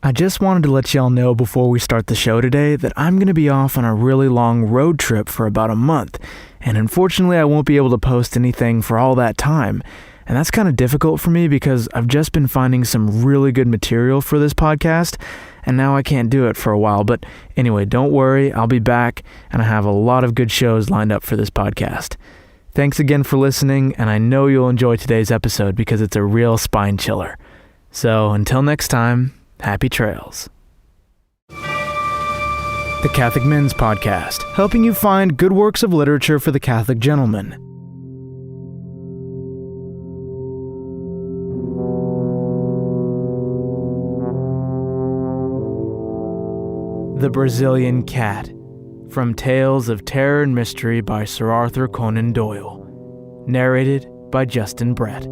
I just wanted to let y'all know before we start the show today that I'm going to be off on a really long road trip for about a month, and unfortunately I won't be able to post anything for all that time. And that's kind of difficult for me because I've just been finding some really good material for this podcast, and now I can't do it for a while. But anyway, don't worry, I'll be back, and I have a lot of good shows lined up for this podcast. Thanks again for listening, and I know you'll enjoy today's episode because it's a real spine chiller. So until next time, happy trails. The Catholic Men's Podcast, helping you find good works of literature for the Catholic gentleman. The Brazilian Cat, from Tales of Terror and Mystery by Sir Arthur Conan Doyle. Narrated by Justin Brett.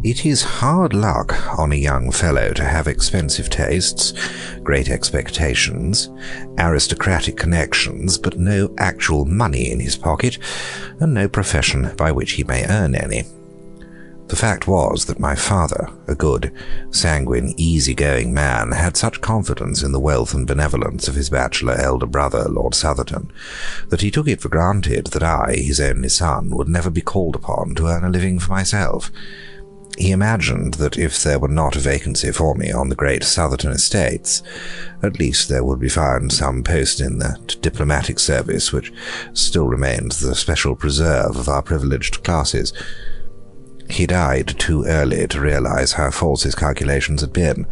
It is hard luck on a young fellow to have expensive tastes, great expectations, aristocratic connections, but no actual money in his pocket, and no profession by which he may earn any. The fact was that my father, a good, sanguine, easy-going man, had such confidence in the wealth and benevolence of his bachelor elder brother, Lord Southerton, that he took it for granted that I, his only son, would never be called upon to earn a living for myself. He imagined that if there were not a vacancy for me on the great Southerton estates, at least there would be found some post in that diplomatic service which still remains the special preserve of our privileged classes. He died too early to realize how false his calculations had been.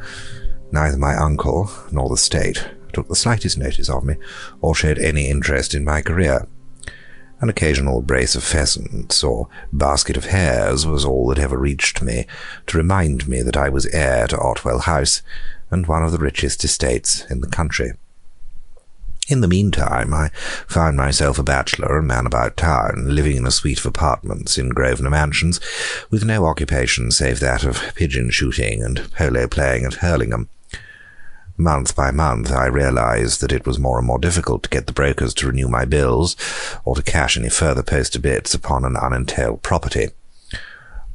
Neither my uncle nor the state took the slightest notice of me, or showed any interest in my career. An occasional brace of pheasants or basket of hares was all that ever reached me to remind me that I was heir to Otwell House and one of the richest estates in the country. In the meantime, I found myself a bachelor and man about town, living in a suite of apartments in Grosvenor Mansions, with no occupation save that of pigeon-shooting and polo-playing at Hurlingham. Month by month I realized that it was more and more difficult to get the brokers to renew my bills, or to cash any further post obits upon an unentailed property.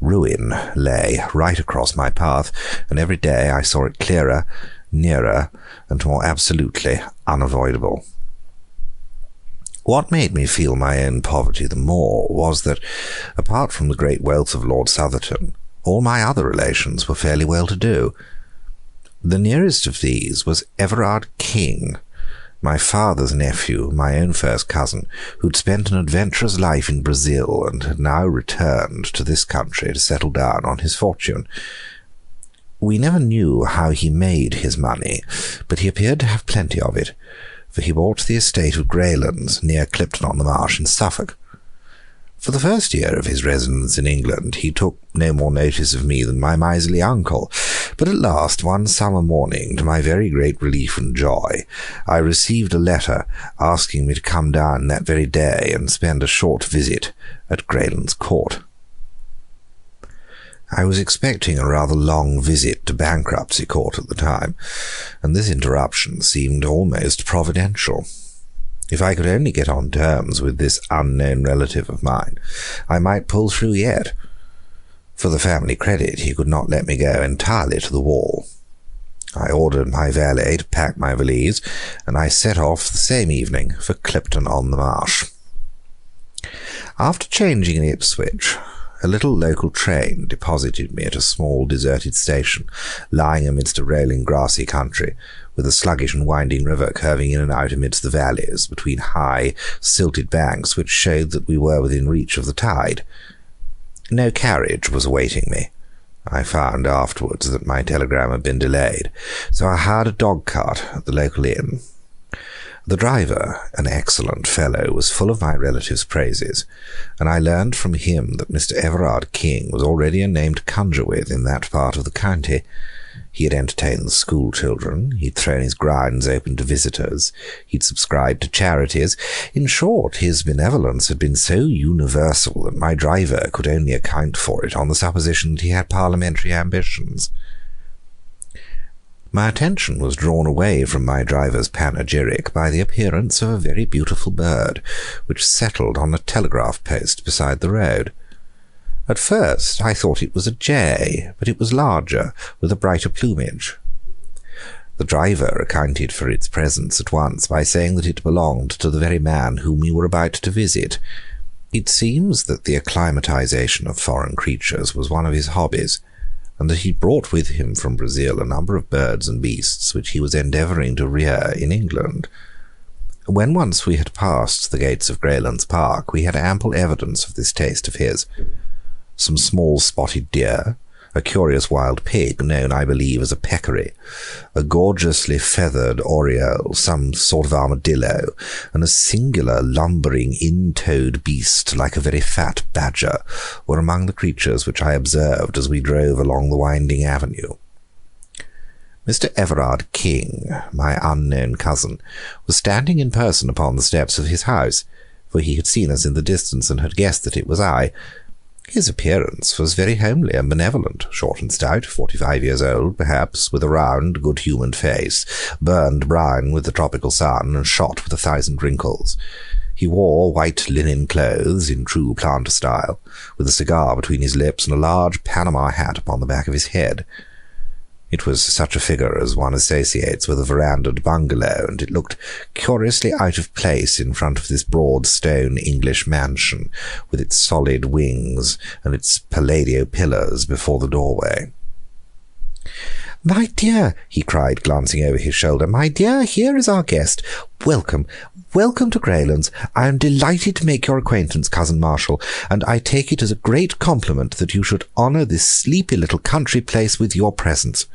Ruin lay right across my path, and every day I saw it clearer, nearer, and more absolutely unavoidable. What made me feel my own poverty the more was that, apart from the great wealth of Lord Southerton, all my other relations were fairly well-to-do. The nearest of these was Everard King, my father's nephew, my own first cousin, who'd spent an adventurous life in Brazil and had now returned to this country to settle down on his fortune. We never knew how he made his money, but he appeared to have plenty of it, for he bought the estate of Greylands near Clipton-on-the-Marsh in Suffolk. For the first year of his residence in England he took no more notice of me than my miserly uncle, but at last, one summer morning, to my very great relief and joy, I received a letter asking me to come down that very day and spend a short visit at Greylands Court. I was expecting a rather long visit to Bankruptcy Court at the time, and this interruption seemed almost providential. If I could only get on terms with this unknown relative of mine, I might pull through yet. For the family credit, he could not let me go entirely to the wall. I ordered my valet to pack my valise, and I set off the same evening for Clipton-on-the-Marsh. After changing in Ipswich, a little local train deposited me at a small deserted station, lying amidst a rolling grassy country, with a sluggish and winding river curving in and out amidst the valleys, between high, silted banks which showed that we were within reach of the tide. No carriage was awaiting me. I found afterwards that my telegram had been delayed, so I hired a dog-cart at the local inn. The driver, an excellent fellow, was full of my relative's praises, and I learned from him that Mr. Everard King was already a name to conjure with in that part of the county. He had entertained the school children, he'd thrown his grounds open to visitors, he'd subscribed to charities. In short, his benevolence had been so universal that my driver could only account for it on the supposition that he had parliamentary ambitions. My attention was drawn away from my driver's panegyric by the appearance of a very beautiful bird, which settled on a telegraph post beside the road. At first I thought it was a jay, but it was larger, with a brighter plumage. The driver accounted for its presence at once by saying that it belonged to the very man whom we were about to visit. It seems that the acclimatization of foreign creatures was one of his hobbies, and that he brought with him from Brazil a number of birds and beasts which he was endeavouring to rear in England. When once we had passed the gates of Greylands Park, we had ample evidence of this taste of his. Some small spotted deer, a curious wild pig, known, I believe, as a peccary, a gorgeously feathered oriole, some sort of armadillo, and a singular lumbering in-toed beast like a very fat badger, were among the creatures which I observed as we drove along the winding avenue. Mr. Everard King, my unknown cousin, was standing in person upon the steps of his house, for he had seen us in the distance and had guessed that it was I. His appearance was very homely and benevolent, short and stout, 45 years old, perhaps, with a round, good-humoured face, burned brown with the tropical sun and shot with 1,000 wrinkles. He wore white linen clothes in true planter style, with a cigar between his lips and a large Panama hat upon the back of his head. It was such a figure as one associates with a verandahed bungalow, and it looked curiously out of place in front of this broad stone English mansion, with its solid wings and its Palladio pillars before the doorway. "My dear," he cried, glancing over his shoulder, "my dear, here is our guest. Welcome, welcome to Greylands. I am delighted to make your acquaintance, Cousin Marshall, and I take it as a great compliment that you should honour this sleepy little country place with your presence."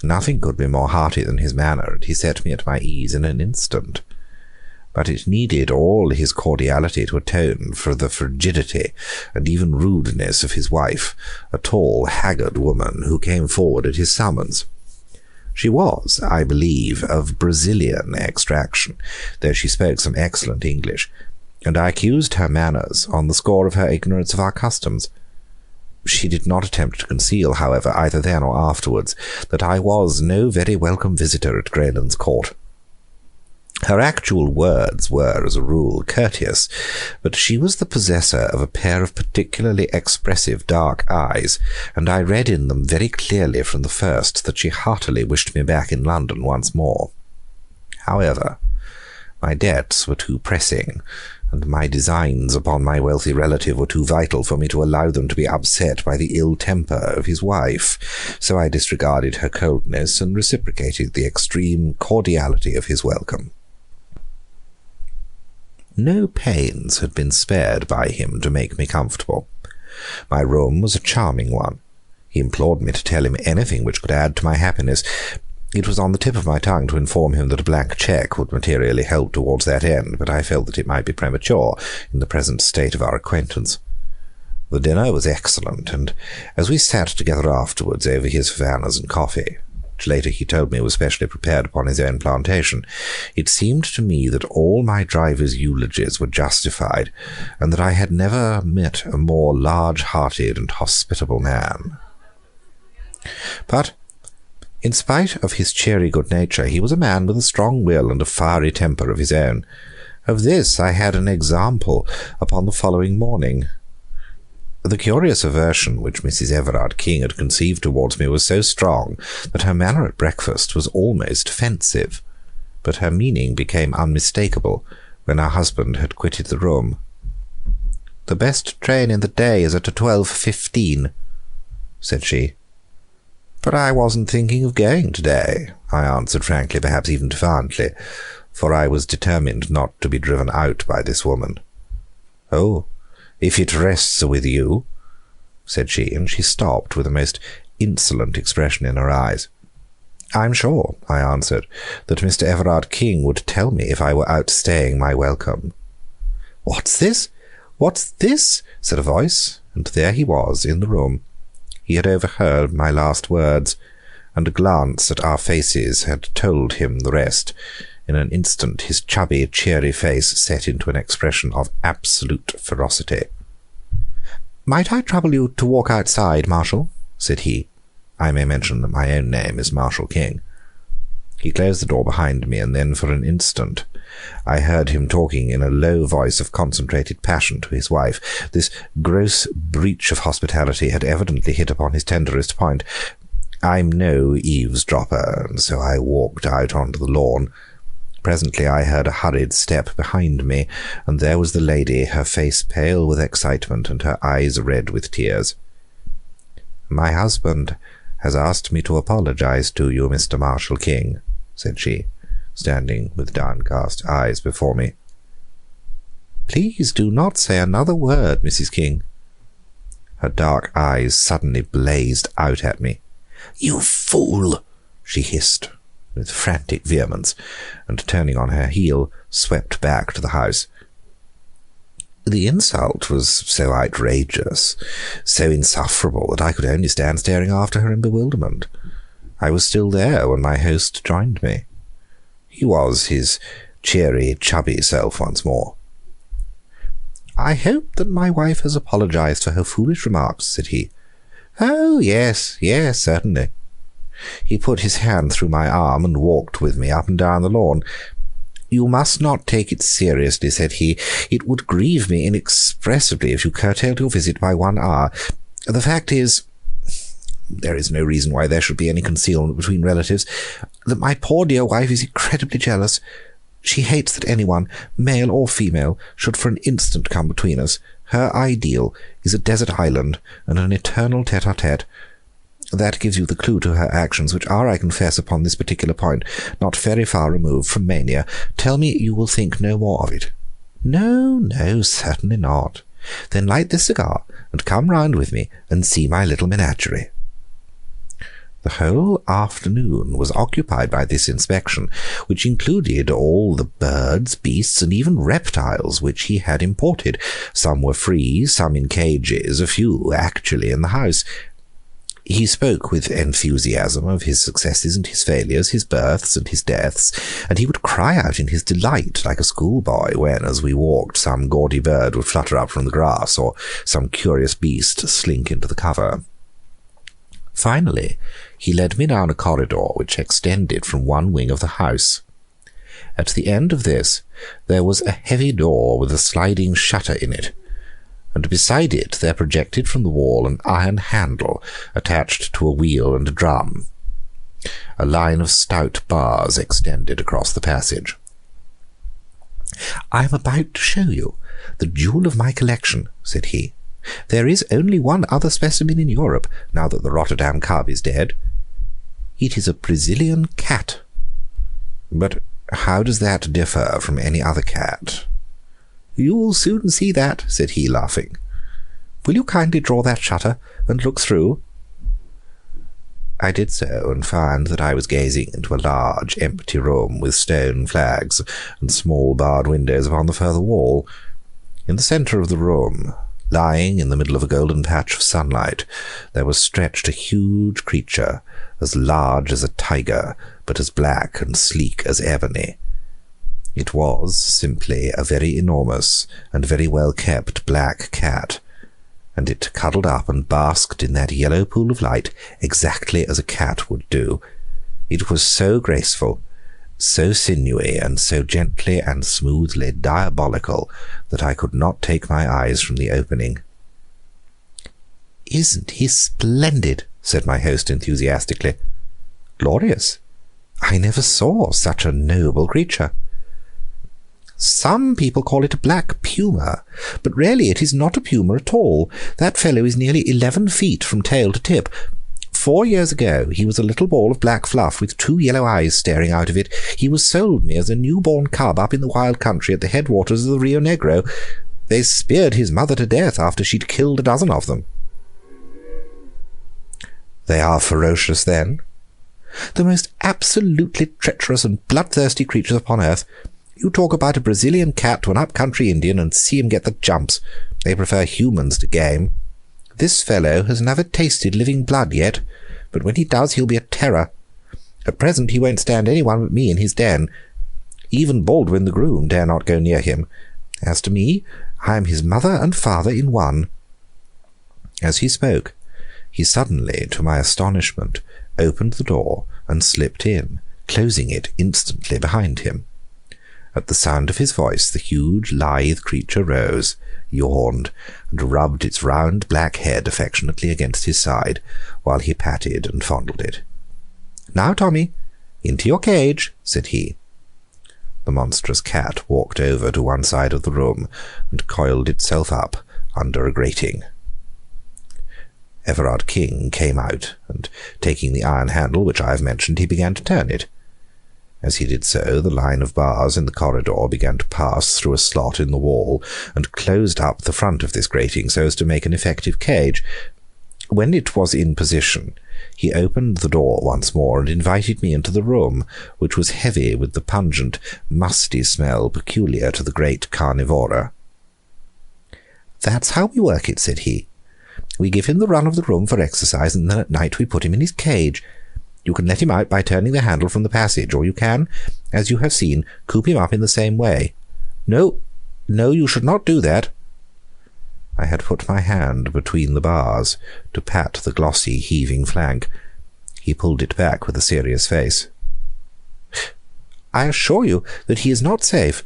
Nothing could be more hearty than his manner, and he set me at my ease in an instant. But it needed all his cordiality to atone for the frigidity and even rudeness of his wife, a tall, haggard woman who came forward at his summons. She was, I believe, of Brazilian extraction, though she spoke some excellent English, and I accused her manners on the score of her ignorance of our customs. She did not attempt to conceal, however, either then or afterwards, that I was no very welcome visitor at Greylands Court. Her actual words were, as a rule, courteous, but she was the possessor of a pair of particularly expressive dark eyes, and I read in them very clearly from the first that she heartily wished me back in London once more. However, my debts were too pressing, and my designs upon my wealthy relative were too vital for me to allow them to be upset by the ill temper of his wife, so I disregarded her coldness and reciprocated the extreme cordiality of his welcome. No pains had been spared by him to make me comfortable. My room was a charming one. He implored me to tell him anything which could add to my happiness. It was on the tip of my tongue to inform him that a blank cheque would materially help towards that end, but I felt that it might be premature in the present state of our acquaintance. The dinner was excellent, and as we sat together afterwards over his Havanas and coffee, which later he told me was specially prepared upon his own plantation, it seemed to me that all my driver's eulogies were justified, and that I had never met a more large-hearted and hospitable man. But in spite of his cheery good nature, he was a man with a strong will and a fiery temper of his own. Of this I had an example upon the following morning. The curious aversion which Mrs. Everard King had conceived towards me was so strong that her manner at breakfast was almost offensive, but her meaning became unmistakable when our husband had quitted the room. "The best train in the day is at 12:15, said she. "But I wasn't thinking of going today," I answered frankly, perhaps even defiantly, for I was determined not to be driven out by this woman. "Oh, if it rests with you," said she, and she stopped with a most insolent expression in her eyes. "I'm sure," I answered, "that Mr. Everard King would tell me if I were outstaying my welcome." "What's this? What's this?" said a voice, and there he was in the room. He had overheard my last words, and a glance at our faces had told him the rest. In an instant his chubby, cheery face set into an expression of absolute ferocity. "Might I trouble you to walk outside, Marshall?" said he. I may mention that my own name is Marshal King. He closed the door behind me, and then for an instant I heard him talking in a low voice of concentrated passion to his wife. This gross breach of hospitality had evidently hit upon his tenderest point. I'm no eavesdropper, and so I walked out onto the lawn. Presently I heard a hurried step behind me, and there was the lady, her face pale with excitement and her eyes red with tears. "My husband has asked me to apologize to you, Mr. Marshal King," said she, standing with downcast eyes before me. "Please do not say another word, Mrs. King." Her dark eyes suddenly blazed out at me. "You fool!" she hissed with frantic vehemence, and turning on her heel, swept back to the house. The insult was so outrageous, so insufferable, that I could only stand staring after her in bewilderment. I was still there when my host joined me. He was his cheery, chubby self once more. "I hope that my wife has apologized for her foolish remarks," said he. "Oh, yes, certainly." He put his hand through my arm and walked with me up and down the lawn. "You must not take it seriously," said he. "It would grieve me inexpressibly if you curtailed your visit by 1 hour. The fact is, there is no reason why there should be any concealment between relatives, that my poor dear wife is incredibly jealous. She hates that anyone, male or female, should for an instant come between us. Her ideal is a desert island and an eternal tete-a-tete. That gives you the clue to her actions, which are, I confess, upon this particular point, not very far removed from mania. Tell me you will think no more of it." "No, certainly not." "Then light this cigar, and come round with me and see my little menagerie." The whole afternoon was occupied by this inspection, which included all the birds, beasts, and even reptiles which he had imported. Some were free, some in cages, a few actually in the house. He spoke with enthusiasm of his successes and his failures, his births and his deaths, and he would cry out in his delight like a schoolboy when, as we walked, some gaudy bird would flutter up from the grass, or some curious beast slink into the cover. Finally, he led me down a corridor which extended from one wing of the house. At the end of this there was a heavy door with a sliding shutter in it, and beside it there projected from the wall an iron handle attached to a wheel and a drum. A line of stout bars extended across the passage. "I am about to show you the jewel of my collection," said he. "There is only one other specimen in Europe, now that the Rotterdam cub is dead. It is a Brazilian cat." "But how does that differ from any other cat?" "You will soon see that," said he, laughing. "Will you kindly draw that shutter and look through?" I did so, and found that I was gazing into a large, empty room with stone flags and small barred windows upon the further wall. In the centre of the room, lying in the middle of a golden patch of sunlight, there was stretched a huge creature, as large as a tiger, but as black and sleek as ebony. It was simply a very enormous and very well-kept black cat, and it cuddled up and basked in that yellow pool of light exactly as a cat would do. It was so graceful, so sinewy, and so gently and smoothly diabolical that I could not take my eyes from the opening. "Isn't he splendid?" said my host enthusiastically. "Glorious! I never saw such a noble creature." "Some people call it a black puma, but really it is not a puma at all. That fellow is nearly 11 feet from tail to tip. 4 years ago he was a little ball of black fluff with 2 yellow eyes staring out of it. He was sold me as a newborn cub up in the wild country at the headwaters of the Rio Negro. They speared his mother to death after she'd killed a dozen of them." "They are ferocious, then?" "The most absolutely treacherous and bloodthirsty creatures upon earth. You talk about a Brazilian cat to an up-country Indian and see him get the jumps. They prefer humans to game. This fellow has never tasted living blood yet, but when he does he'll be a terror. At present he won't stand anyone but me in his den. Even Baldwin the groom dare not go near him. As to me, I am his mother and father in one." As he spoke, He suddenly, to my astonishment, opened the door and slipped in, closing it instantly behind him. At the sound of his voice, the huge, lithe creature rose, yawned, and rubbed its round black head affectionately against his side, while he patted and fondled it. "Now, Tommy, into your cage," said he. The monstrous cat walked over to one side of the room and coiled itself up under a grating. Everard King came out, and taking the iron handle which I have mentioned, he began to turn it. As he did so, the line of bars in the corridor began to pass through a slot in the wall, and closed up the front of this grating so as to make an effective cage. When it was in position, he opened the door once more and invited me into the room, which was heavy with the pungent, musty smell peculiar to the great carnivora. "That's how we work it," said he. "We give him the run of the room for exercise, and then at night we put him in his cage. You can let him out by turning the handle from the passage, or you can, as you have seen, coop him up in the same way. No, you should not do that." I had put my hand between the bars to pat the glossy, heaving flank. He pulled it back with a serious face. "I assure you that he is not safe.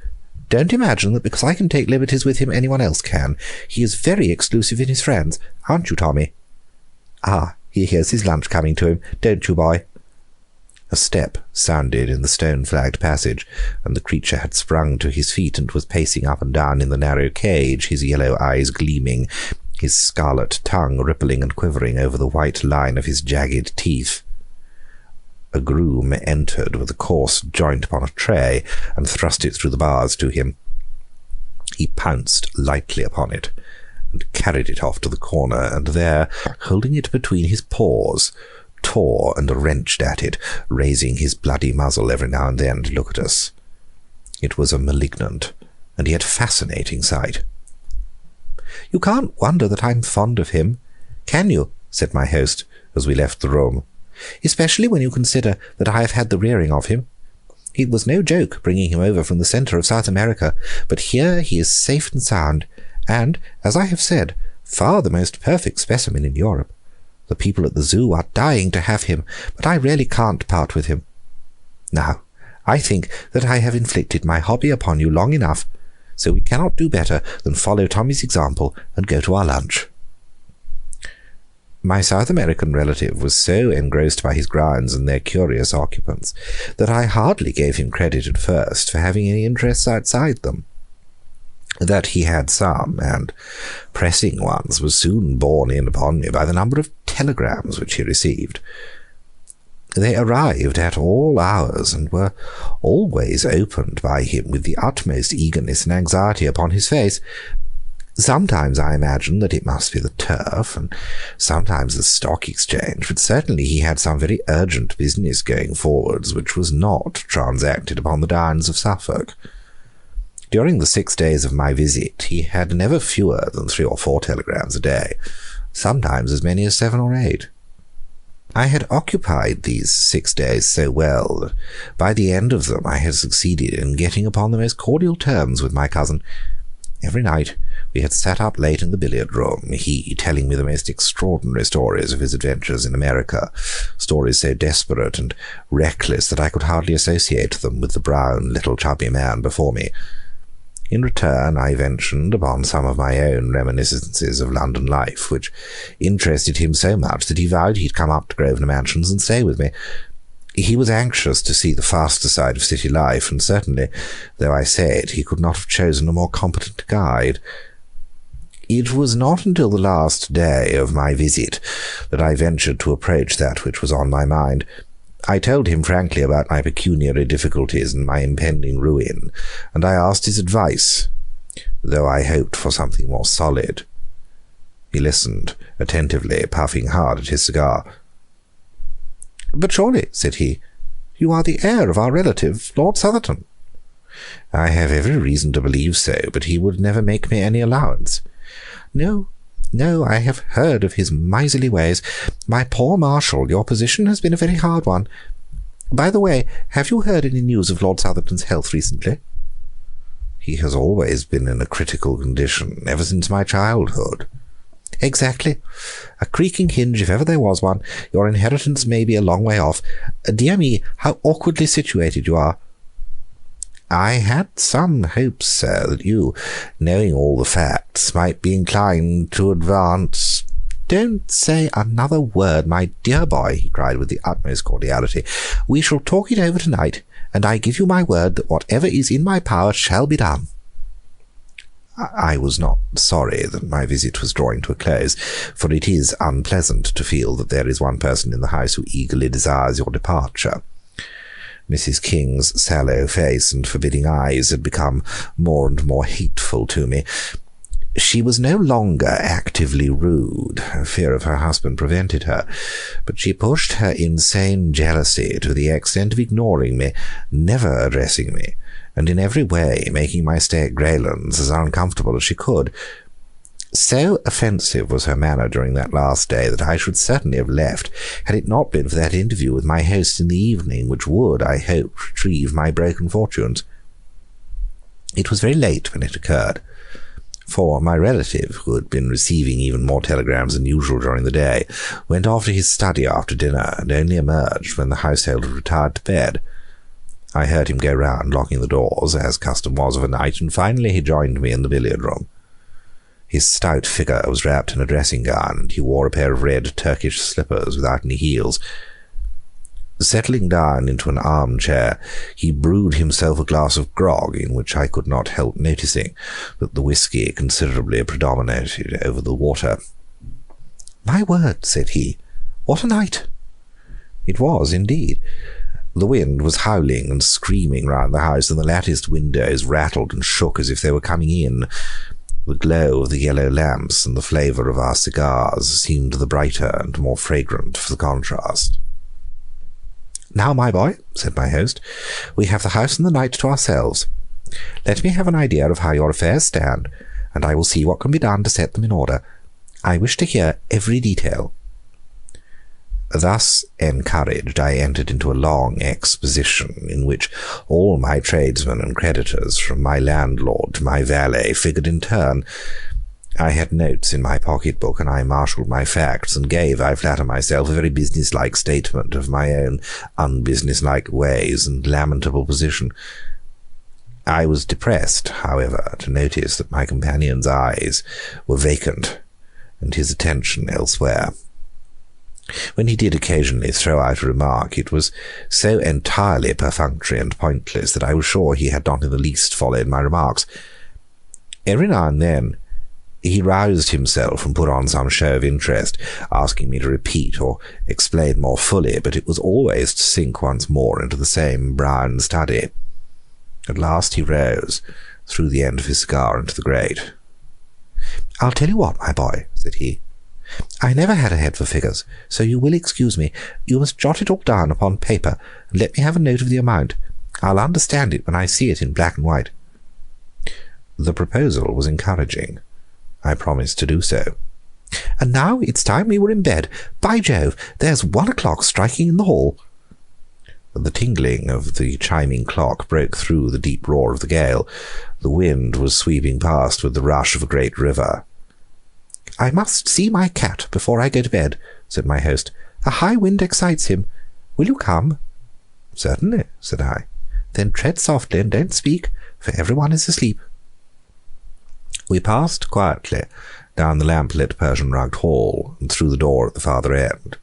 Don't imagine that because I can take liberties with him anyone else can. He is very exclusive in his friends, aren't you, Tommy? Ah, he hears his lunch coming to him, don't you, boy?" A step sounded in the stone-flagged passage, and the creature had sprung to his feet and was pacing up and down in the narrow cage, his yellow eyes gleaming, his scarlet tongue rippling and quivering over the white line of his jagged teeth. A groom entered with a coarse joint upon a tray and thrust it through the bars to him. He pounced lightly upon it and carried it off to the corner, and there, holding it between his paws, tore and wrenched at it, raising his bloody muzzle every now and then to look at us. It was a malignant and yet fascinating sight. "You can't wonder that I'm fond of him, can you?" said my host as we left the room, "especially when you consider that I have had the rearing of him. It was no joke bringing him over from the centre of South America, but here he is safe and sound, and, as I have said, far the most perfect specimen in Europe. The people at the zoo are dying to have him, but I really can't part with him. Now, I think that I have inflicted my hobby upon you long enough, so we cannot do better than follow Tommy's example and go to our lunch." My South American relative was so engrossed by his grounds and their curious occupants that I hardly gave him credit at first for having any interests outside them. That he had some, and pressing ones, was soon borne in upon me by the number of telegrams which he received. They arrived at all hours, and were always opened by him with the utmost eagerness and anxiety upon his face. Sometimes I imagined that it must be the turf, and sometimes the stock exchange, but certainly he had some very urgent business going forwards which was not transacted upon the downs of Suffolk. During the 6 days of my visit, he had never fewer than 3 or 4 telegrams a day, sometimes as many as 7 or 8. I had occupied these 6 days so well that by the end of them I had succeeded in getting upon the most cordial terms with my cousin. Every night we had sat up late in the billiard-room, he telling me the most extraordinary stories of his adventures in America, stories so desperate and reckless that I could hardly associate them with the brown, little chubby man before me. In return, I ventured upon some of my own reminiscences of London life, which interested him so much that he vowed he'd come up to Grosvenor Mansions and stay with me. He was anxious to see the faster side of city life, and certainly, though I say it, he could not have chosen a more competent guide. It was not until the last day of my visit that I ventured to approach that which was on my mind. I told him frankly about my pecuniary difficulties and my impending ruin, and I asked his advice, though I hoped for something more solid. He listened attentively, puffing hard at his cigar. "But surely," said he, "you are the heir of our relative, Lord Southerton." "I have every reason to believe so, but he would never make me any allowance." No, I have heard of his miserly ways. My poor Marshal, your position has been a very hard one. By the way, have you heard any news of Lord Southerton's health recently?" "He has always been in a critical condition, ever since my childhood." Exactly. A creaking hinge, if ever there was one. Your inheritance may be a long way off. Dear me, how awkwardly situated you are. I had some hopes, sir, that you, knowing all the facts, might be inclined to advance. Don't say another word, my dear boy, he cried with the utmost cordiality. We shall talk it over tonight, and I give you my word that whatever is in my power shall be done. I was not sorry that my visit was drawing to a close, for it is unpleasant to feel that there is one person in the house who eagerly desires your departure. Mrs. King's sallow face and forbidding eyes had become more and more hateful to me. She was no longer actively rude. Fear of her husband prevented her, but she pushed her insane jealousy to the extent of ignoring me, never addressing me, and in every way making my stay at Greylands as uncomfortable as she could. So offensive was her manner during that last day that I should certainly have left had it not been for that interview with my host in the evening, which would, I hoped, retrieve my broken fortunes. It was very late when it occurred, for my relative, who had been receiving even more telegrams than usual during the day, went off to his study after dinner and only emerged when the household had retired to bed. I heard him go round, locking the doors, as custom was of a night, and finally he joined me in the billiard-room. His stout figure was wrapped in a dressing-gown, and he wore a pair of red Turkish slippers without any heels. Settling down into an armchair, he brewed himself a glass of grog, in which I could not help noticing that the whisky considerably predominated over the water. "My word," said he, "what a night!" It was, indeed. The wind was howling and screaming round the house, and the latticed windows rattled and shook as if they were coming in. The glow of the yellow lamps and the flavour of our cigars seemed the brighter and more fragrant for the contrast. "Now, my boy," said my host, "we have the house and the night to ourselves. Let me have an idea of how your affairs stand, and I will see what can be done to set them in order. I wish to hear every detail." Thus encouraged, I entered into a long exposition in which all my tradesmen and creditors, from my landlord to my valet, figured in turn. I had notes in my pocket-book, and I marshalled my facts, and gave, I flatter myself, a very business-like statement of my own unbusiness-like ways and lamentable position. I was depressed, however, to notice that my companion's eyes were vacant, and his attention elsewhere. When he did occasionally throw out a remark, it was so entirely perfunctory and pointless that I was sure he had not in the least followed my remarks. Every now and then he roused himself and put on some show of interest, asking me to repeat or explain more fully, but it was always to sink once more into the same brown study. At last he rose, threw the end of his cigar into the grate. "I'll tell you what, my boy," said he. "I never had a head for figures, so you will excuse me. You must jot it all down upon paper, and let me have a note of the amount. I'll understand it when I see it in black and white." The proposal was encouraging. I promised to do so. "And now it's time we were in bed. By Jove, there's 1 o'clock striking in the hall." The tingling of the chiming clock broke through the deep roar of the gale. The wind was sweeping past with the rush of a great river. "I must see my cat before I go to bed," said my host. "A high wind excites him. Will you come?" "Certainly," said I. "Then tread softly and don't speak, for everyone is asleep." We passed quietly down the lamp-lit Persian-rugged hall and through the door at the farther end.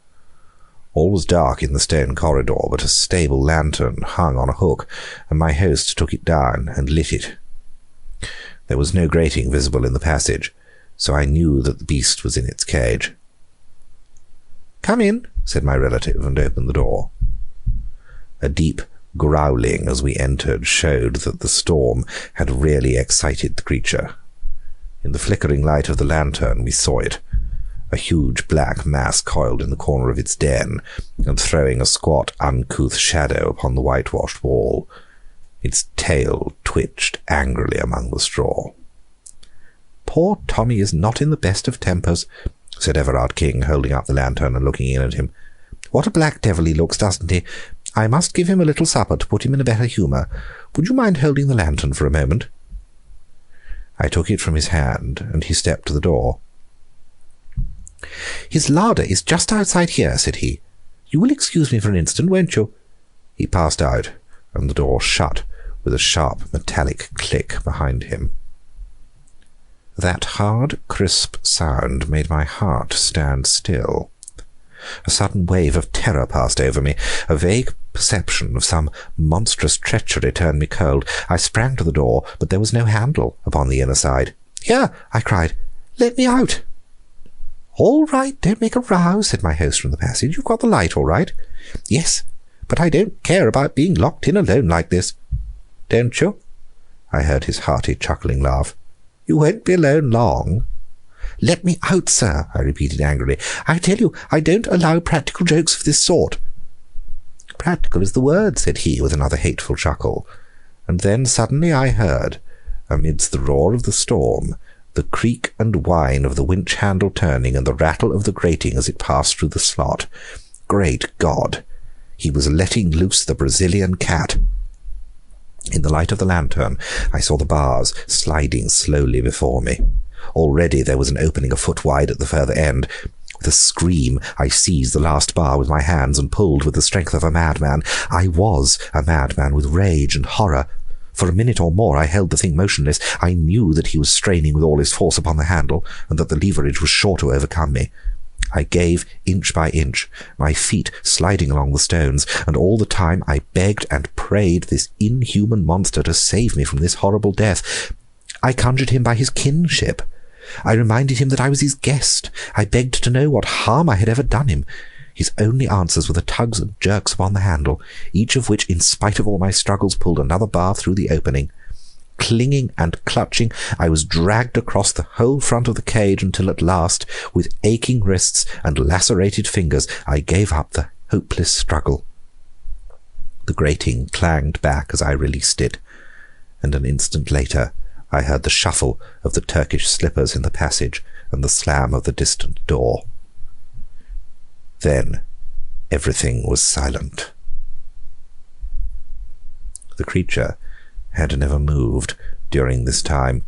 All was dark in the stone corridor, but a stable lantern hung on a hook, and my host took it down and lit it. There was no grating visible in the passage, so I knew that the beast was in its cage. "Come in," said my relative, and opened the door. A deep growling as we entered showed that the storm had really excited the creature. In the flickering light of the lantern we saw it, a huge black mass coiled in the corner of its den, and throwing a squat, uncouth shadow upon the whitewashed wall. Its tail twitched angrily among the straw. "Poor Tommy is not in the best of tempers," said Everard King, holding up the lantern and looking in at him. "What a black devil he looks, doesn't he? I must give him a little supper to put him in a better humour. Would you mind holding the lantern for a moment?" I took it from his hand, and he stepped to the door. "His larder is just outside here," said he. "You will excuse me for an instant, won't you?" He passed out, and the door shut with a sharp metallic click behind him. That hard, crisp sound made my heart stand still. A sudden wave of terror passed over me. A vague perception of some monstrous treachery turned me cold. I sprang to the door, but there was no handle upon the inner side. "Here!" I cried. "Let me out!" "All right, don't make a row," said my host from the passage. "You've got the light all right?" "Yes, but I don't care about being locked in alone like this." "Don't you?" I heard his hearty, chuckling laugh. "You won't be alone long." "Let me out, sir," I repeated angrily. "I tell you, I don't allow practical jokes of this sort." "Practical is the word," said he, with another hateful chuckle. And then suddenly I heard, amidst the roar of the storm, the creak and whine of the winch handle turning and the rattle of the grating as it passed through the slot. Great God! He was letting loose the Brazilian cat. In the light of the lantern, I saw the bars sliding slowly before me. Already there was an opening a foot wide at the further end. With a scream, I seized the last bar with my hands and pulled with the strength of a madman. I was a madman with rage and horror. For a minute or more I held the thing motionless. I knew that he was straining with all his force upon the handle, and that the leverage was sure to overcome me. I gave inch by inch, my feet sliding along the stones, and all the time I begged and prayed this inhuman monster to save me from this horrible death. I conjured him by his kinship. I reminded him that I was his guest. I begged to know what harm I had ever done him. His only answers were the tugs and jerks upon the handle, each of which, in spite of all my struggles, pulled another bar through the opening. Clinging and clutching, I was dragged across the whole front of the cage until at last, with aching wrists and lacerated fingers, I gave up the hopeless struggle. The grating clanged back as I released it, and an instant later I heard the shuffle of the Turkish slippers in the passage and the slam of the distant door. Then everything was silent. The creature had never moved during this time.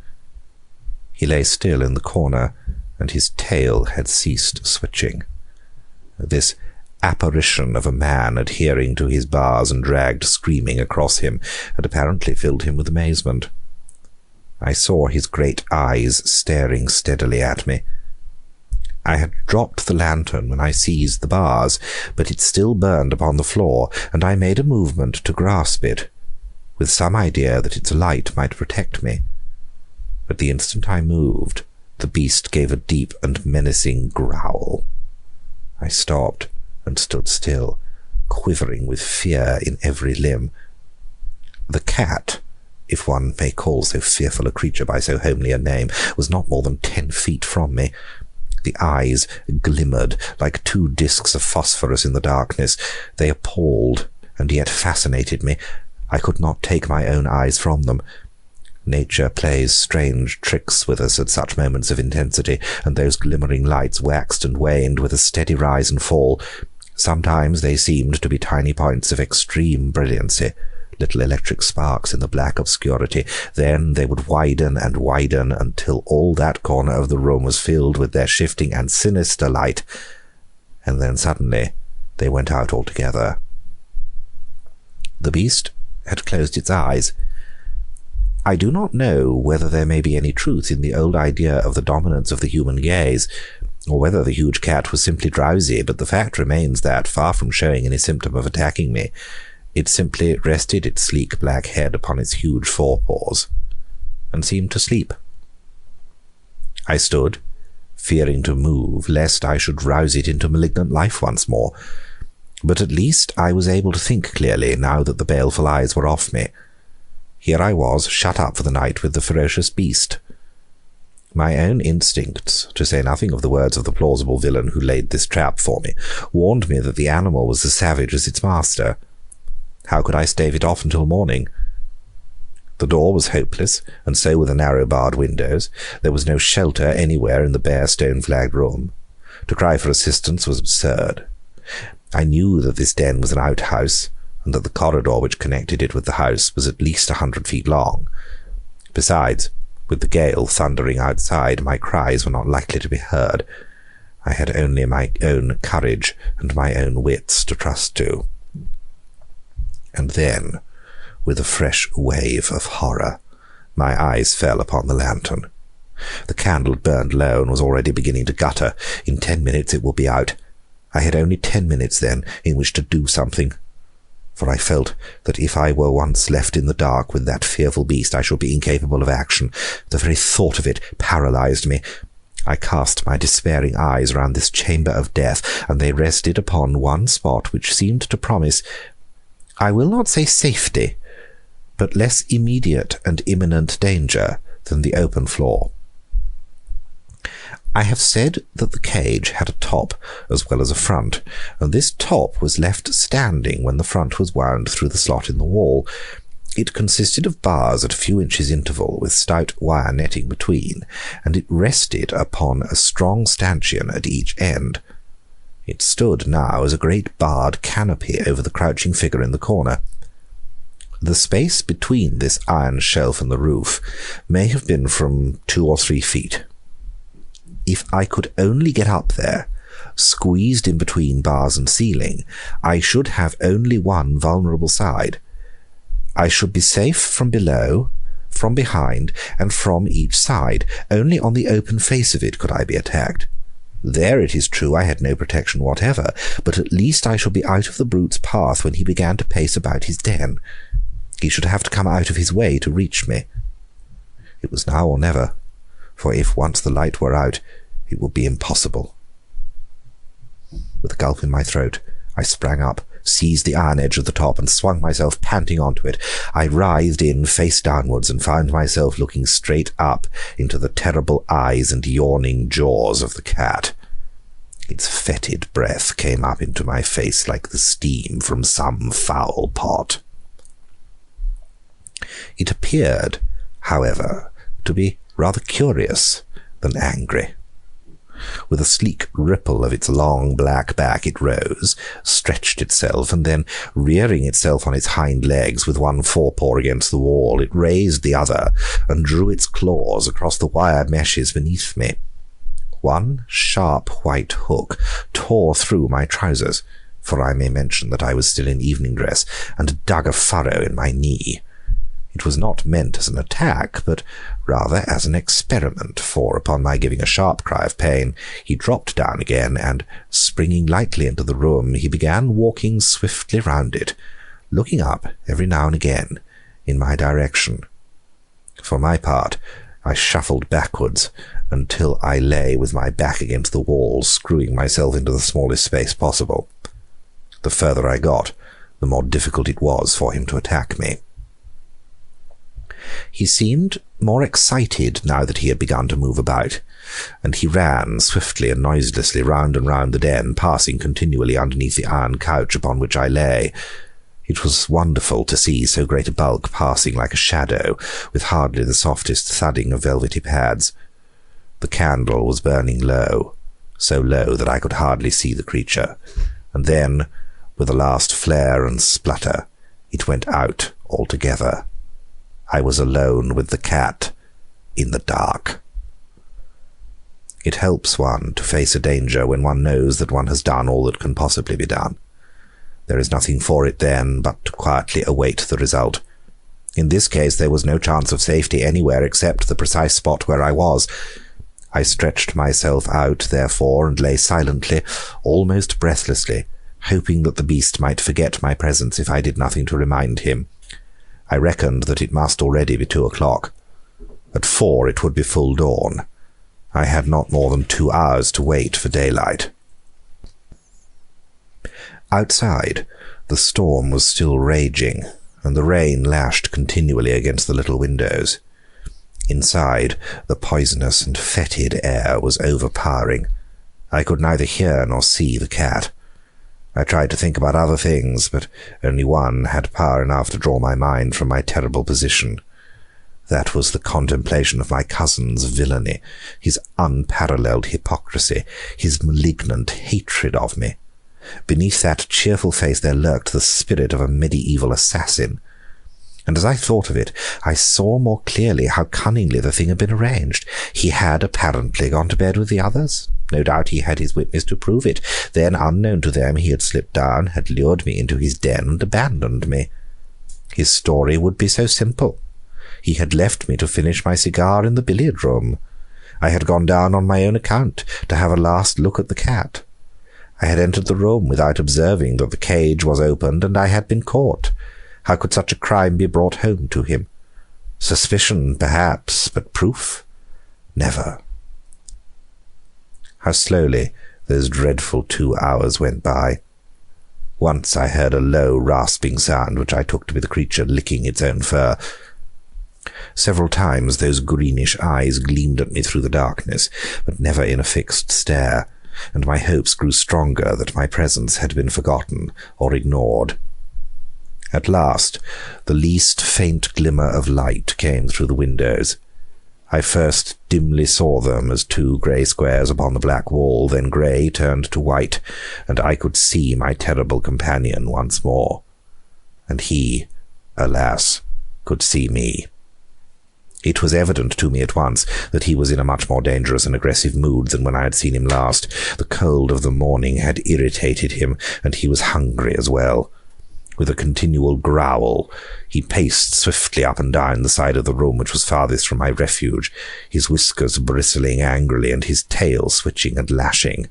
He lay still in the corner, and his tail had ceased switching. This apparition of a man adhering to his bars and dragged screaming across him had apparently filled him with amazement. I saw his great eyes staring steadily at me. I had dropped the lantern when I seized the bars, but it still burned upon the floor, and I made a movement to grasp it, with some idea that its light might protect me. But the instant I moved, the beast gave a deep and menacing growl. I stopped and stood still, quivering with fear in every limb. The cat, if one may call so fearful a creature by so homely a name, was not more than 10 feet from me. The eyes glimmered like 2 discs of phosphorus in the darkness. They appalled and yet fascinated me. I could not take my own eyes from them. Nature plays strange tricks with us at such moments of intensity, and those glimmering lights waxed and waned with a steady rise and fall. Sometimes they seemed to be tiny points of extreme brilliancy, little electric sparks in the black obscurity. Then they would widen and widen until all that corner of the room was filled with their shifting and sinister light, and then suddenly they went out altogether. The beast had closed its eyes. I do not know whether there may be any truth in the old idea of the dominance of the human gaze, or whether the huge cat was simply drowsy, but the fact remains that, far from showing any symptom of attacking me, it simply rested its sleek black head upon its huge forepaws, and seemed to sleep. I stood, fearing to move, lest I should rouse it into malignant life once more. But at least I was able to think clearly, now that the baleful eyes were off me. Here I was, shut up for the night with the ferocious beast. My own instincts, to say nothing of the words of the plausible villain who laid this trap for me, warned me that the animal was as savage as its master. How could I stave it off until morning? The door was hopeless, and so were the narrow barred windows. There was no shelter anywhere in the bare stone-flagged room. To cry for assistance was absurd. I knew that this den was an outhouse, and that the corridor which connected it with the house was at least 100 feet long. Besides, with the gale thundering outside, my cries were not likely to be heard. I had only my own courage and my own wits to trust to. And then, with a fresh wave of horror, my eyes fell upon the lantern. The candle burned low and was already beginning to gutter. In 10 minutes it would be out. I had only 10 minutes then in which to do something, for I felt that if I were once left in the dark with that fearful beast I should be incapable of action. The very thought of it paralyzed me. I cast my despairing eyes round this chamber of death, and they rested upon one spot which seemed to promise, I will not say safety, but less immediate and imminent danger than the open floor. I have said that the cage had a top as well as a front, and this top was left standing when the front was wound through the slot in the wall. It consisted of bars at a few inches interval, with stout wire netting between, and it rested upon a strong stanchion at each end. It stood now as a great barred canopy over the crouching figure in the corner. The space between this iron shelf and the roof may have been from 2 or 3 feet. If I could only get up there, squeezed in between bars and ceiling, I should have only one vulnerable side. I should be safe from below, from behind, and from each side. Only on the open face of it could I be attacked. There, it is true, I had no protection whatever, but at least I should be out of the brute's path when he began to pace about his den. He should have to come out of his way to reach me. It was now or never, for if once the light were out, it would be impossible. With a gulp in my throat, I sprang up, seized the iron edge of the top, and swung myself panting onto it. I writhed in face downwards and found myself looking straight up into the terrible eyes and yawning jaws of the cat. Its fetid breath came up into my face like the steam from some foul pot. It appeared, however, to be rather curious than angry. With a sleek ripple of its long black back it rose, stretched itself, and then, rearing itself on its hind legs with one forepaw against the wall, it raised the other and drew its claws across the wire meshes beneath me. One sharp white hook tore through my trousers, for I may mention that I was still in evening dress, and dug a furrow in my knee. It was not meant as an attack, but rather as an experiment, for upon my giving a sharp cry of pain, he dropped down again, and, springing lightly into the room, he began walking swiftly round it, looking up every now and again in my direction. For my part, I shuffled backwards until I lay with my back against the wall, screwing myself into the smallest space possible. The further I got, the more difficult it was for him to attack me. He seemed more excited now that he had begun to move about, and he ran swiftly and noiselessly round and round the den, passing continually underneath the iron couch upon which I lay. It was wonderful to see so great a bulk passing like a shadow, with hardly the softest thudding of velvety pads. The candle was burning low, so low that I could hardly see the creature, and then, with a last flare and splutter, it went out altogether. I was alone with the cat in the dark. It helps one to face a danger when one knows that one has done all that can possibly be done. There is nothing for it then but to quietly await the result. In this case there was no chance of safety anywhere except the precise spot where I was. I stretched myself out, therefore, and lay silently, almost breathlessly, hoping that the beast might forget my presence if I did nothing to remind him. I reckoned that it must already be 2 o'clock. At 4 it would be full dawn. I had not more than 2 hours to wait for daylight. Outside, the storm was still raging, and the rain lashed continually against the little windows. Inside, the poisonous and fetid air was overpowering. I could neither hear nor see the cat. I tried to think about other things, but only one had power enough to draw my mind from my terrible position. That was the contemplation of my cousin's villainy, his unparalleled hypocrisy, his malignant hatred of me. Beneath that cheerful face there lurked the spirit of a medieval assassin. And as I thought of it, I saw more clearly how cunningly the thing had been arranged. He had apparently gone to bed with the others. No doubt he had his witness to prove it. Then, unknown to them, he had slipped down, had lured me into his den, and abandoned me. His story would be so simple. He had left me to finish my cigar in the billiard-room. I had gone down on my own account to have a last look at the cat. I had entered the room without observing that the cage was opened, and I had been caught. How could such a crime be brought home to him? Suspicion, perhaps, but proof? Never. How slowly those dreadful 2 hours went by. Once I heard a low, rasping sound, which I took to be the creature licking its own fur. Several times those greenish eyes gleamed at me through the darkness, but never in a fixed stare, and my hopes grew stronger that my presence had been forgotten or ignored. At last, the least faint glimmer of light came through the windows. I first dimly saw them as 2 grey squares upon the black wall, then grey turned to white, and I could see my terrible companion once more. And he, alas, could see me. It was evident to me at once that he was in a much more dangerous and aggressive mood than when I had seen him last. The cold of the morning had irritated him, and he was hungry as well. With a continual growl, he paced swiftly up and down the side of the room which was farthest from my refuge, his whiskers bristling angrily and his tail switching and lashing.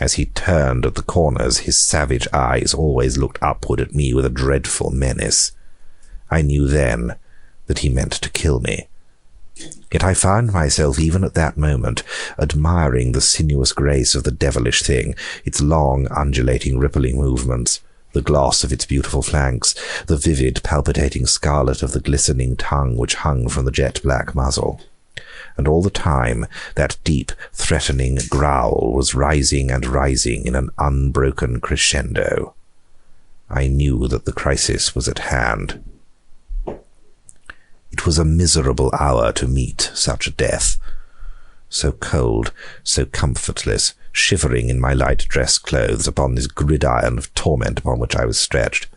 As he turned at the corners, his savage eyes always looked upward at me with a dreadful menace. I knew then that he meant to kill me. Yet I found myself, even at that moment, admiring the sinuous grace of the devilish thing, its long, undulating, rippling movements, the gloss of its beautiful flanks, the vivid, palpitating scarlet of the glistening tongue which hung from the jet-black muzzle. And all the time that deep, threatening growl was rising and rising in an unbroken crescendo. I knew that the crisis was at hand. It was a miserable hour to meet such a death. So cold, so comfortless, shivering in my light dress clothes upon this gridiron of torment upon which I was stretched.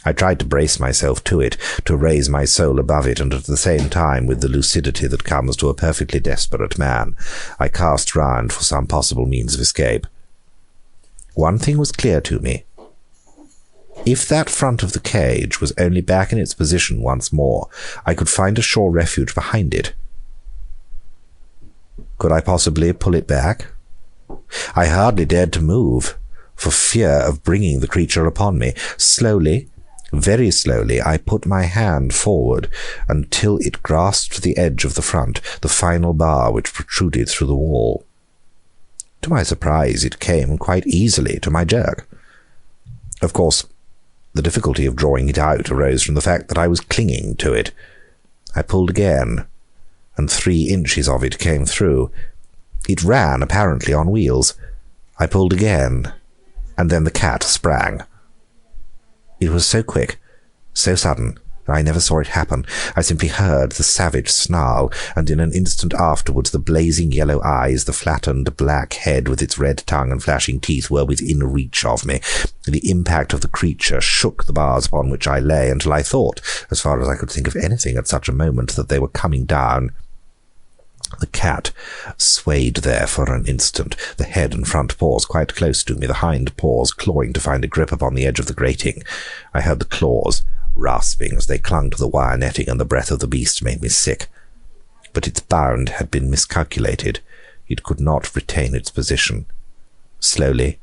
I tried to brace myself to it, to raise my soul above it, and at the same time, with the lucidity that comes to a perfectly desperate man, I cast round for some possible means of escape. One thing was clear to me. If that front of the cage was only back in its position once more, I could find a sure refuge behind it. Could I possibly pull it back? I hardly dared to move, for fear of bringing the creature upon me. Slowly, very slowly, I put my hand forward until it grasped the edge of the front, the final bar which protruded through the wall. To my surprise, it came quite easily to my jerk. Of course, the difficulty of drawing it out arose from the fact that I was clinging to it. I pulled again, and 3 inches of it came through. It ran, apparently, on wheels. I pulled again, and then the cat sprang. It was so quick, so sudden, that I never saw it happen. I simply heard the savage snarl, and in an instant afterwards the blazing yellow eyes, the flattened black head with its red tongue and flashing teeth were within reach of me. The impact of the creature shook the bars upon which I lay, until I thought, as far as I could think of anything at such a moment, that they were coming down. The cat swayed there for an instant, the head and front paws quite close to me, the hind paws clawing to find a grip upon the edge of the grating. I heard the claws rasping as they clung to the wire netting, and the breath of the beast made me sick. But its bound had been miscalculated. It could not retain its position. Slowly,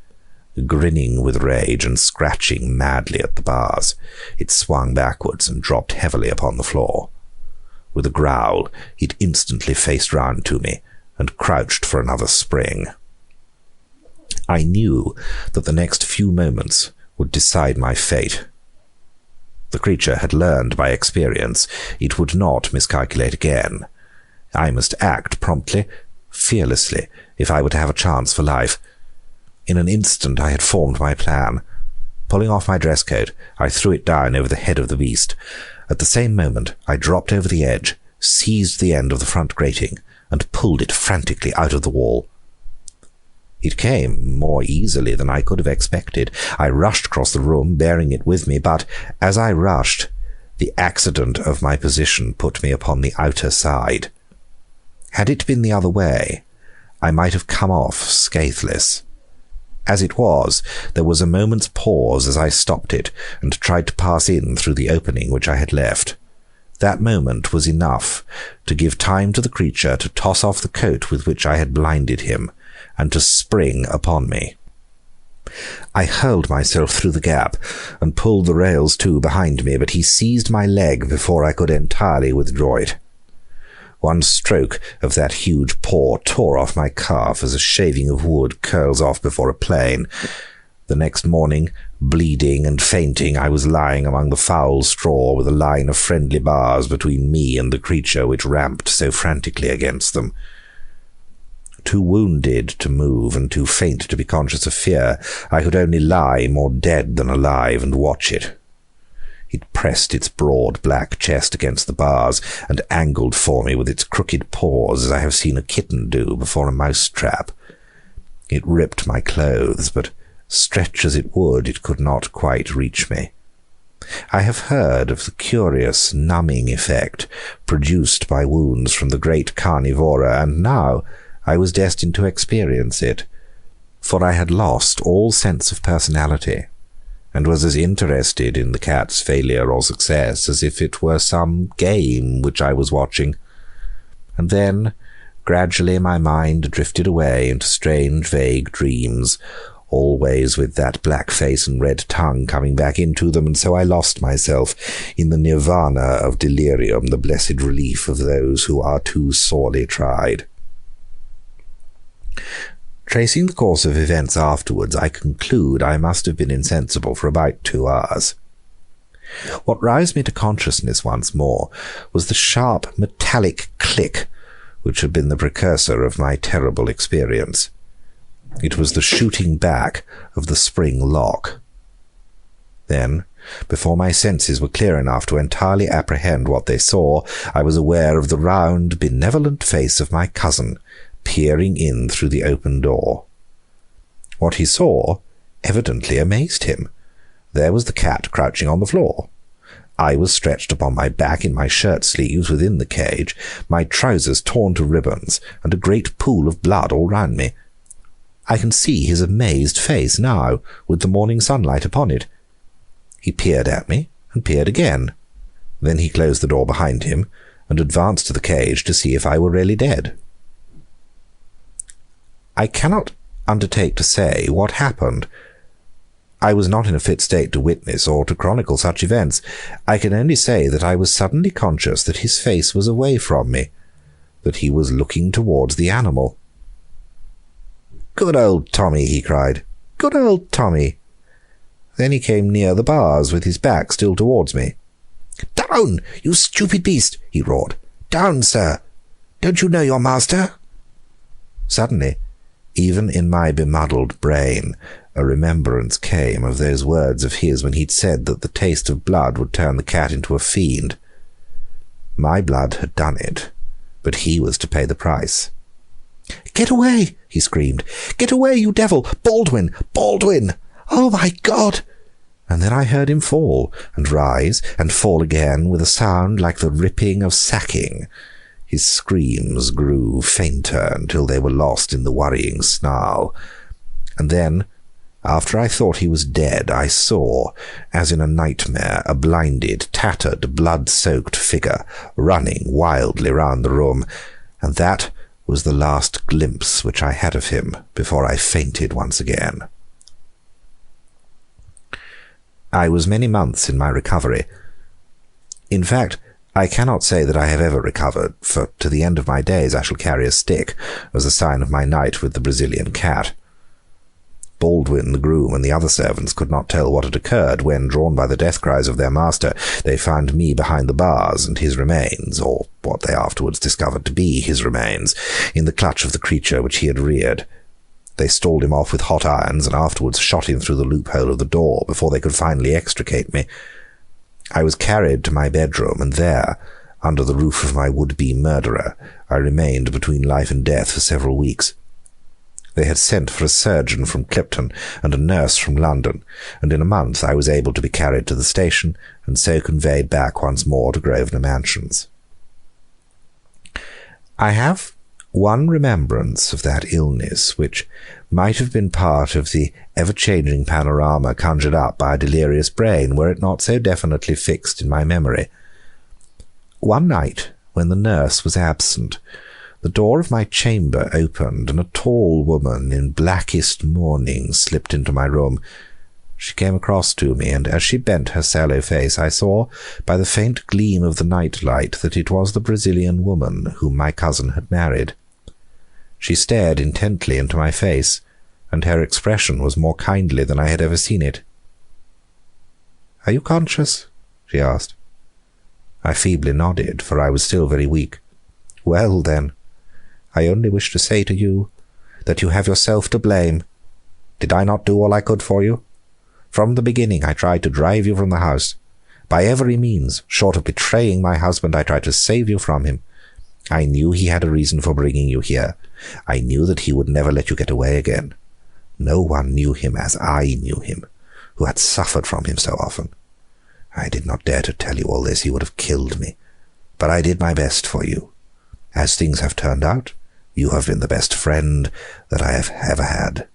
grinning with rage and scratching madly at the bars, it swung backwards and dropped heavily upon the floor. With a growl, it instantly faced round to me and crouched for another spring. I knew that the next few moments would decide my fate. The creature had learned by experience. It would not miscalculate again. I must act promptly, fearlessly, if I were to have a chance for life. In an instant I had formed my plan. Pulling off my dress coat, I threw it down over the head of the beast. At the same moment, I dropped over the edge, seized the end of the front grating, and pulled it frantically out of the wall. It came more easily than I could have expected. I rushed across the room, bearing it with me, but as I rushed, the accident of my position put me upon the outer side. Had it been the other way, I might have come off scatheless. As it was, there was a moment's pause as I stopped it and tried to pass in through the opening which I had left. That moment was enough to give time to the creature to toss off the coat with which I had blinded him, and to spring upon me. I hurled myself through the gap and pulled the rails to behind me, but he seized my leg before I could entirely withdraw it. One stroke of that huge paw tore off my calf as a shaving of wood curls off before a plane. The next morning, bleeding and fainting, I was lying among the foul straw with a line of friendly bars between me and the creature which ramped so frantically against them. Too wounded to move and too faint to be conscious of fear, I could only lie more dead than alive and watch it. It pressed its broad black chest against the bars and angled for me with its crooked paws as I have seen a kitten do before a mouse trap. It ripped my clothes, but stretch as it would, it could not quite reach me. I have heard of the curious numbing effect produced by wounds from the great carnivora, and now I was destined to experience it, for I had lost all sense of personality, and was as interested in the cat's failure or success as if it were some game which I was watching. And then, gradually my mind drifted away into strange, vague dreams, always with that black face and red tongue coming back into them, and so I lost myself in the nirvana of delirium, the blessed relief of those who are too sorely tried. Tracing the course of events afterwards, I conclude I must have been insensible for about 2 hours. What roused me to consciousness once more was the sharp metallic click which had been the precursor of my terrible experience. It was the shooting back of the spring lock. Then, before my senses were clear enough to entirely apprehend what they saw, I was aware of the round, benevolent face of my cousin, peering in through the open door. What he saw evidently amazed him. There was the cat crouching on the floor. I was stretched upon my back in my shirt sleeves within the cage, my trousers torn to ribbons, and a great pool of blood all round me. I can see his amazed face now, with the morning sunlight upon it. He peered at me, and peered again. Then he closed the door behind him, and advanced to the cage to see if I were really dead. I cannot undertake to say what happened. I was not in a fit state to witness or to chronicle such events. I can only say that I was suddenly conscious that his face was away from me, that he was looking towards the animal. "Good old Tommy," he cried. "Good old Tommy." Then he came near the bars with his back still towards me. "Down, you stupid beast," he roared. "Down, sir. Don't you know your master?" Suddenly, even in my bemuddled brain, a remembrance came of those words of his when he'd said that the taste of blood would turn the cat into a fiend. My blood had done it, but he was to pay the price. "Get away!" he screamed. "Get away, you devil! Baldwin! Baldwin! Oh, my God!" And then I heard him fall, and rise, and fall again, with a sound like the ripping of sacking. His screams grew fainter until they were lost in the worrying snarl. And then, after I thought he was dead, I saw, as in a nightmare, a blinded, tattered, blood-soaked figure running wildly round the room, and that was the last glimpse which I had of him before I fainted once again. I was many months in my recovery. In fact, I cannot say that I have ever recovered, for to the end of my days I shall carry a stick as a sign of my night with the Brazilian cat. Baldwin, the groom, and the other servants could not tell what had occurred when, drawn by the death cries of their master, they found me behind the bars, and his remains, or what they afterwards discovered to be his remains, in the clutch of the creature which he had reared. They stalled him off with hot irons, and afterwards shot him through the loophole of the door before they could finally extricate me. I was carried to my bedroom, and there, under the roof of my would-be murderer, I remained between life and death for several weeks. They had sent for a surgeon from Clipton and a nurse from London, and in a month I was able to be carried to the station, and so conveyed back once more to Grosvenor Mansions. I have One remembrance of that illness, which might have been part of the ever-changing panorama conjured up by a delirious brain, were it not so definitely fixed in my memory. One night, when the nurse was absent, the door of my chamber opened, and a tall woman in blackest mourning slipped into my room. She came across to me, and as she bent her sallow face, I saw, by the faint gleam of the night-light, that it was the Brazilian woman whom my cousin had married. She stared intently into my face, and her expression was more kindly than I had ever seen it. "Are you conscious?" she asked. I feebly nodded, for I was still very weak. "Well, then, I only wish to say to you that you have yourself to blame. Did I not do all I could for you? From the beginning I tried to drive you from the house. By every means, short of betraying my husband, I tried to save you from him. I knew he had a reason for bringing you here. I knew that he would never let you get away again. No one knew him as I knew him, who had suffered from him so often. I did not dare to tell you all this. You would have killed me. But I did my best for you. As things have turned out, you have been the best friend that I have ever had.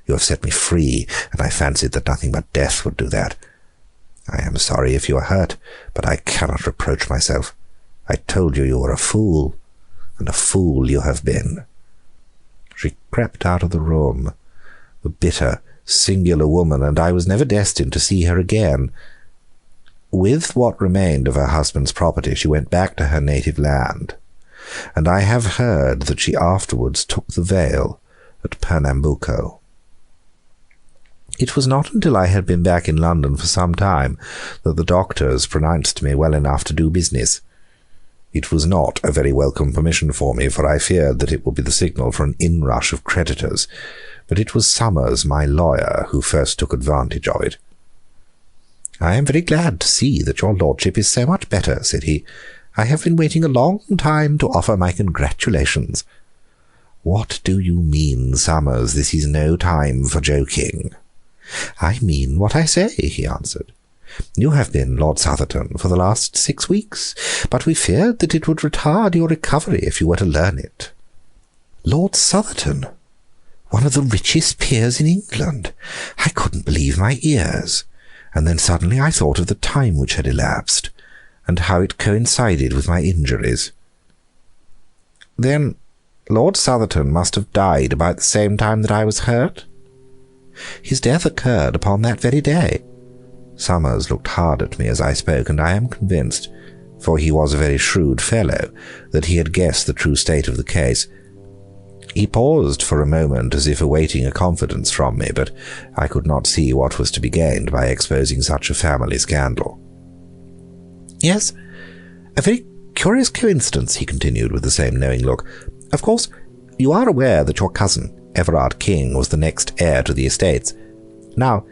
You have set me free, and I fancied that nothing but death would do that. I am sorry if you are hurt, but I cannot reproach myself. I told you you were a fool, and a fool you have been." She crept out of the room, the bitter, singular woman, and I was never destined to see her again. With what remained of her husband's property, she went back to her native land, and I have heard that she afterwards took the veil at Pernambuco. It was not until I had been back in London for some time that the doctors pronounced me well enough to do business. It was not a very welcome permission for me, for I feared that it would be the signal for an inrush of creditors, but it was Summers, my lawyer, who first took advantage of it. "I am very glad to see that your lordship is so much better," said he. "I have been waiting a long time to offer my congratulations." "What do you mean, Summers? This is no time for joking." "I mean what I say," he answered. "You have been Lord Southerton for the last 6 weeks, but we feared that it would retard your recovery if you were to learn it." Lord Southerton, one of the richest peers in England! I couldn't believe my ears, and then suddenly I thought of the time which had elapsed, and how it coincided with my injuries. "Then Lord Southerton must have died about the same time that I was hurt?" "His death occurred upon that very day." Summers looked hard at me as I spoke, and I am convinced, for he was a very shrewd fellow, that he had guessed the true state of the case. He paused for a moment as if awaiting a confidence from me, but I could not see what was to be gained by exposing such a family scandal. "Yes, a very curious coincidence," he continued with the same knowing look. "Of course, you are aware that your cousin, Everard King, was the next heir to the estates. Now,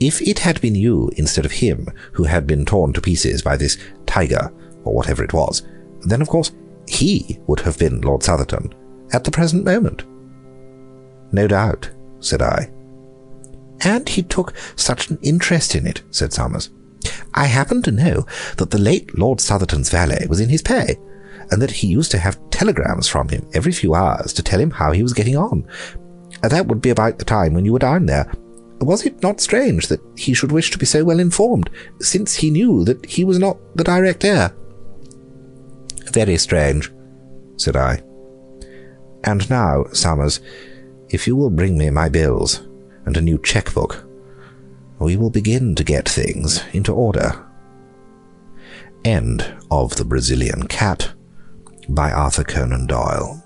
if it had been you instead of him who had been torn to pieces by this tiger, or whatever it was, then of course he would have been Lord Southerton at the present moment." "No doubt," said I. "And he took such an interest in it," said Summers. "I happen to know that the late Lord Southerton's valet was in his pay, and that he used to have telegrams from him every few hours to tell him how he was getting on. That would be about the time when you were down there. Was it not strange that he should wish to be so well informed, since he knew that he was not the direct heir?" "Very strange," said I. "And now, Summers, if you will bring me my bills and a new cheque-book, we will begin to get things into order." End of The Brazilian Cat by Arthur Conan Doyle.